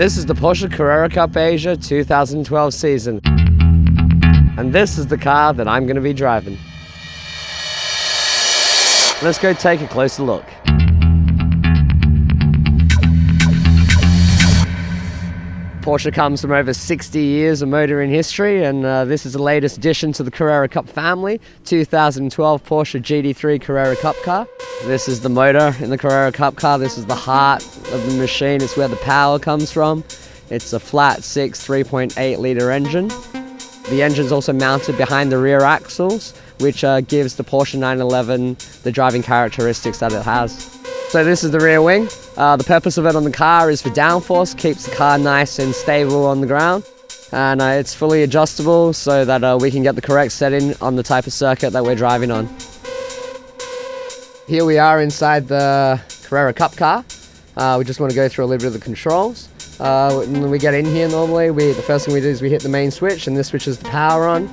This is the Porsche Carrera Cup Asia 2012 season. And this is the car that I'm going to be driving. Let's go take a closer look. Porsche comes from over 60 years of motoring history, and this is the latest addition to the Carrera Cup family, 2012 Porsche GT3 Carrera Cup Car. This is the motor in the Carrera Cup Car. This is the heart of the machine. It's where the power comes from. It's a flat 6 3.8 litre engine. The engine's also mounted behind the rear axles, which gives the Porsche 911 the driving characteristics that it has. So this is the rear wing. The purpose of it on the car is for downforce, keeps the car nice and stable on the ground. And it's fully adjustable so that we can get the correct setting on the type of circuit that we're driving on. Here we are inside the Carrera Cup car. We just want to go through a little bit of the controls. When we get in here normally, the first thing we do is we hit the main switch, and this switches the power on.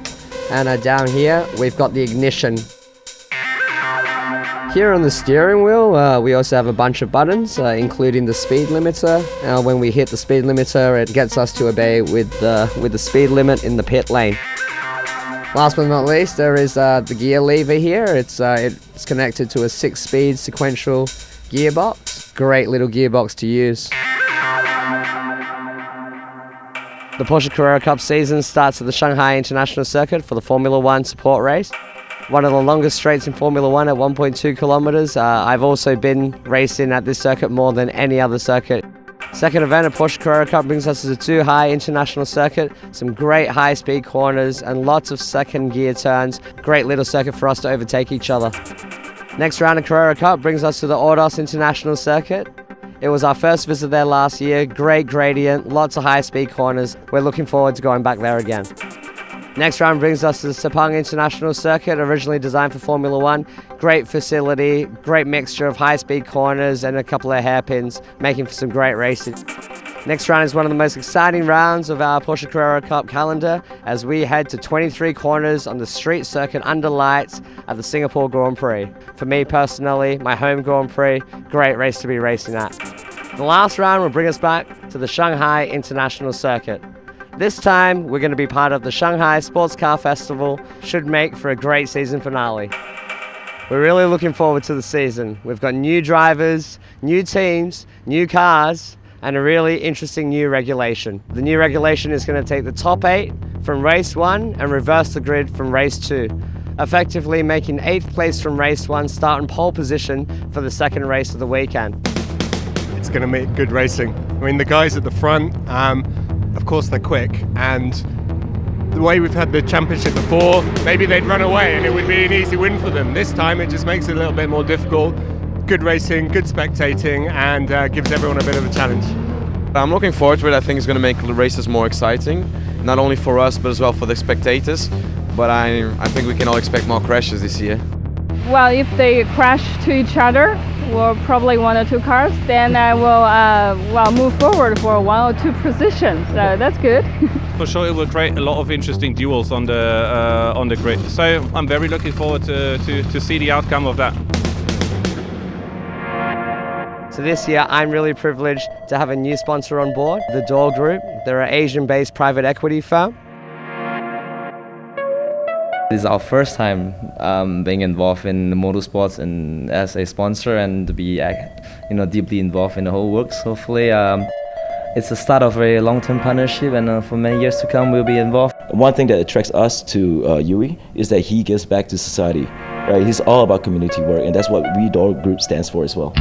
And down here, we've got the ignition. Here on the steering wheel, we also have a bunch of buttons, including the speed limiter. When we hit the speed limiter, it gets us to obey with the speed limit in the pit lane. Last but not least, there is the gear lever here. It's connected to a 6-speed sequential gearbox. Great little gearbox to use. The Porsche Carrera Cup season starts at the Shanghai International Circuit for the Formula One support race. One of the longest straights in Formula One at 1.2 kilometers. I've also been racing at this circuit more than any other circuit. Second event at Porsche Carrera Cup brings us to the Zhuhai International Circuit. Some great high-speed corners and lots of second gear turns. Great little circuit for us to overtake each other. Next round of Carrera Cup brings us to the Ordos International Circuit. It was our first visit there last year. Great gradient, lots of high-speed corners. We're looking forward to going back there again. Next round brings us to the Sepang International Circuit, originally designed for Formula One. Great facility, great mixture of high-speed corners and a couple of hairpins, making for some great racing. Next round is one of the most exciting rounds of our Porsche Carrera Cup calendar as we head to 23 corners on the street circuit under lights at the Singapore Grand Prix. For me personally, my home Grand Prix, great race to be racing at. The last round will bring us back to the Shanghai International Circuit. This time, we're going to be part of the Shanghai Sports Car Festival. Should make for a great season finale. We're really looking forward to the season. We've got new drivers, new teams, new cars, and a really interesting new regulation. The new regulation is going to take the top 8 from race 1 and reverse the grid from race 2, effectively making 8th place from race 1 start in pole position for the second race of the weekend. It's going to make good racing. I mean, the guys at the front, of course they're quick, and the way we've had the championship before, maybe they'd run away and it would be an easy win for them. This time it just makes it a little bit more difficult. Good racing, good spectating, and gives everyone a bit of a challenge. I'm looking forward to it. I think it's going to make the races more exciting, not only for us but as well for the spectators. But I think we can all expect more crashes this year. Well, if they crash to each other, or probably 1 or 2 cars, then I will move forward for 1 or 2 positions. So that's good. For sure, it will create a lot of interesting duels on the grid. So I'm very looking forward to see the outcome of that. So this year, I'm really privileged to have a new sponsor on board, the Door Group. They're an Asian-based private equity firm. This is our first time being involved in the motorsports and as a sponsor, and to be deeply involved in the whole works. Hopefully, it's the start of a long-term partnership, and for many years to come, we'll be involved. One thing that attracts us to Yuey is that he gives back to society. Right? He's all about community work, and that's what we Door Group stands for as well.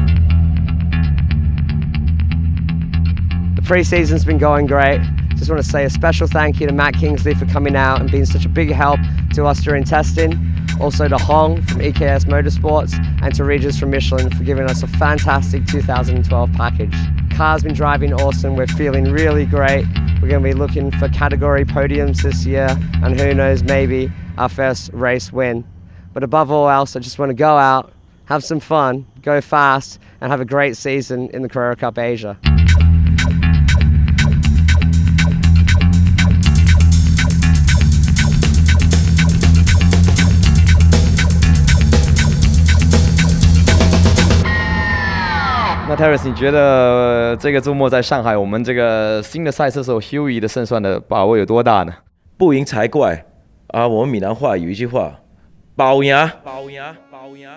The pre-season's been going great. Just want to say a special thank you to Matt Kingsley for coming out and being such a big help to us during testing. Also to Hong from EKS Motorsports and to Regis from Michelin for giving us a fantastic 2012 package. Car's been driving awesome. We're feeling really great. We're going to be looking for category podiums this year, and who knows, maybe our first race win. But above all else, I just want to go out, have some fun, go fast, and have a great season in the Carrera Cup Asia. Terence， 你觉得这个周末在上海，我们这个新的赛车手 Yuey 的胜算的把握有多大呢？不赢才怪啊！我们闽南话有一句话，包赢，包赢，包赢。